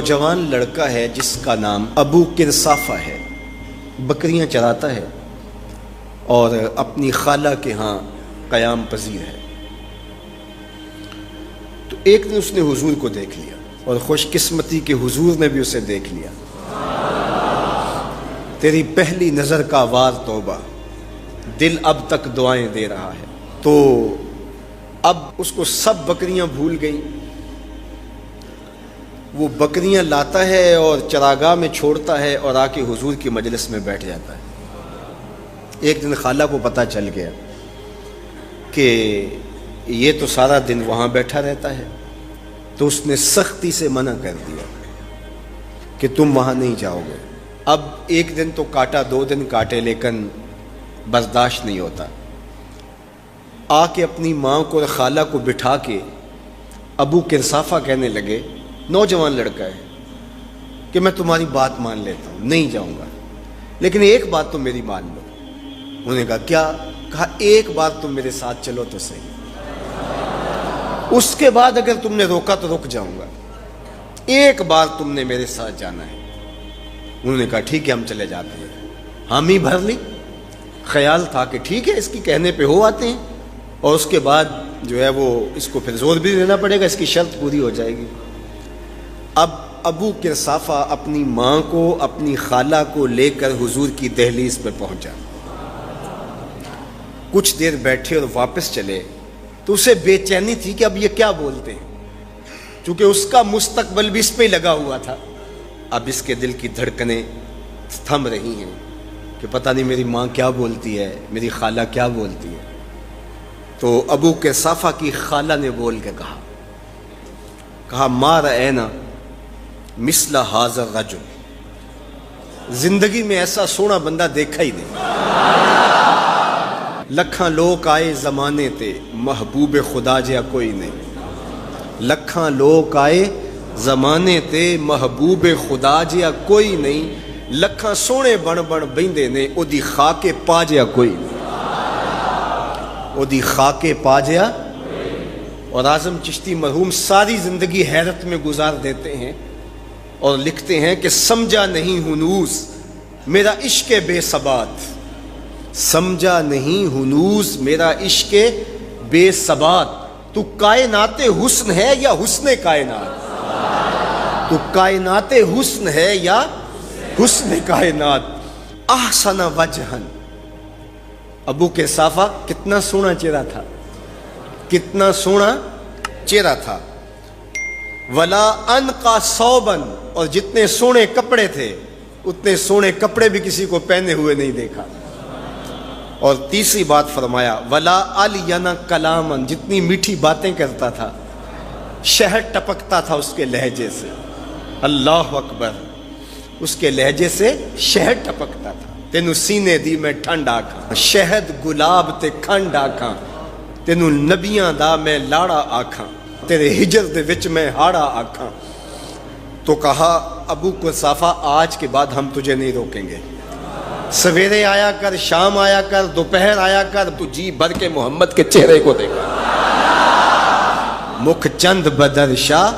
نوجوان لڑکا ہے جس کا نام ابو کرصافہ ہے، بکریاں چراتا ہے اور اپنی خالہ کے ہاں قیام پذیر ہے۔ تو ایک دن اس نے حضور کو دیکھ لیا، اور خوش قسمتی کہ حضور نے بھی اسے دیکھ لیا۔ تیری پہلی نظر کا وار توبہ، دل اب تک دعائیں دے رہا ہے۔ تو اب اس کو سب بکریاں بھول گئیں، وہ بکریاں لاتا ہے اور چراگاہ میں چھوڑتا ہے اور آ کے حضور کی مجلس میں بیٹھ جاتا ہے۔ ایک دن خالہ کو پتہ چل گیا کہ یہ تو سارا دن وہاں بیٹھا رہتا ہے، تو اس نے سختی سے منع کر دیا کہ تم وہاں نہیں جاؤ گے۔ اب ایک دن تو کاٹا، 2 دن کاٹے، لیکن برداشت نہیں ہوتا۔ آ کے اپنی ماں کو اور خالہ کو بٹھا کے ابو کرصافہ کہنے لگے، نوجوان لڑکا ہے، کہ میں تمہاری بات مان لیتا ہوں، نہیں جاؤں گا، لیکن ایک بات تو میری مان لو۔ انہوں نے کہا کیا؟ کہا ایک بار تم میرے ساتھ چلو تو صحیح، اس کے بعد اگر تم نے روکا تو رک جاؤں گا، ایک بار تم نے میرے ساتھ جانا ہے۔ انہوں نے کہا ٹھیک ہے، ہم چلے جاتے ہیں۔ حامی بھر لی، خیال تھا کہ ٹھیک ہے اس کی کہنے پہ ہو آتے ہیں، اور اس کے بعد جو ہے وہ اس کو پھر زور بھی دینا پڑے گا، اس کی شرط پوری ہو جائے گی۔ اب ابو کرصافہ اپنی ماں کو، اپنی خالہ کو لے کر حضور کی دہلیز پہ پہنچا۔ کچھ دیر بیٹھے اور واپس چلے تو اسے بے چینی تھی کہ اب یہ کیا بولتے ہیں، چونکہ اس کا مستقبل بھی اس پہ لگا ہوا تھا۔ اب اس کے دل کی دھڑکنیں تھم رہی ہیں کہ پتہ نہیں میری ماں کیا بولتی ہے، میری خالہ کیا بولتی ہے۔ تو ابو کرصافہ کی خالہ نے بول کے کہا ما رأینا مثل ھذا الرجل، زندگی میں ایسا سونا بندہ دیکھا ہی نہیں۔ لکھاں لوگ آئے زمانے تے، محبوب خدا جیا کوئی نہیں۔ لکھاں لوگ آئے زمانے تے، محبوب خدا جیا کوئی نہیں۔ لکھاں سونے بن بن بیندے نے، او دی خاکے پا جیا کوئی نہیں، او دی خاکے پا جیا۔ اور اعظم چشتی مرحوم ساری زندگی حیرت میں گزار دیتے ہیں اور لکھتے ہیں کہ سمجھا نہیں ہنوز میرا عشق بے ثبات، سمجھا نہیں ہنوز میرا عشق بے ثبات، تو کائنات حسن ہے یا حسن کائنات، تو کائنات حسن ہے یا حسن کائنات۔ احسن وجہن، ابو کرصافہ کتنا سونا چہرہ تھا، کتنا سونا چہرہ تھا۔ ولا انقا ثوبا، اور جتنے سونے کپڑے تھے اتنے سونے کپڑے بھی کسی کو پہنے ہوئے نہیں دیکھا۔ اور تیسری بات فرمایا ولا الین کلاما، جتنی میٹھی باتیں کرتا تھا، شہد ٹپکتا تھا اس کے لہجے سے۔ اللہ اکبر، اس کے لہجے سے شہد ٹپکتا تھا۔ تینو سینے دی میں ٹھنڈ آکھاں، شہد گلاب تے کھنڈ آکھاں، تینو نبیاں دا میں لاڑا آکھاں، تیرے ہجر دے وچ میں ہاڑا آکھاں۔ تو کہا ابو کرصافہ آج کے بعد ہم تجھے نہیں روکیں گے، سویرے آیا کر، شام آیا کر، دوپہر آیا کر، تو جی بھر کے محمد کے چہرے کو دیکھا۔ مکھ چند بدر شاہ،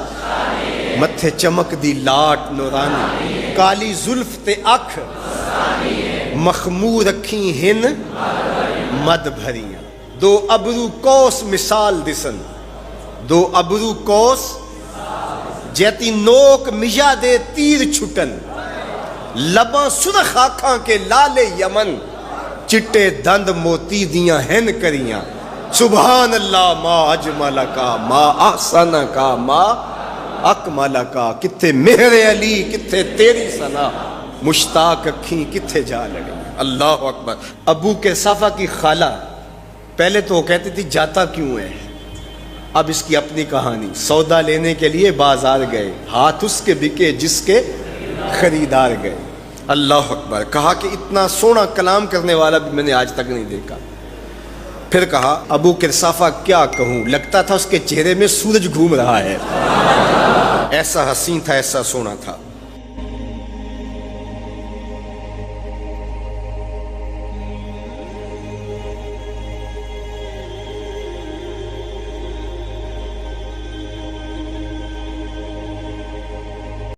متھے چمک دی لاٹ نورانی، کالی زلف تے اکھ، مخمور اکھیں ہن مد بھریاں، دو ابرو کوس مثال دسن، دو ابرو کوس جیتی نوک مجا دے تیر چھٹن، لباں سرخ آنکھاں کے لال یمن، چٹے دند موتی دیاں ہن کریاں۔ سبحان اللہ ما اجمل کا، ما احسن کا، ما اکمل کا، کتھے مہر علی کتھے تیری ثنا، مشتاق اکھیں کتھے جا لگے۔ اللہ اکبر۔ ابو کرصافہ کی خالہ پہلے تو وہ کہتی تھی جاتا کیوں ہے، اب اس کی اپنی کہانی۔ سودا لینے کے لیے بازار گئے، ہاتھ اس کے بکے جس کے خریدار گئے۔ اللہ اکبر۔ کہا کہ اتنا سونا کلام کرنے والا بھی میں نے آج تک نہیں دیکھا۔ پھر کہا ابو کرصافہ کیا کہوں، لگتا تھا اس کے چہرے میں سورج گھوم رہا ہے، ایسا حسین تھا، ایسا سونا تھا۔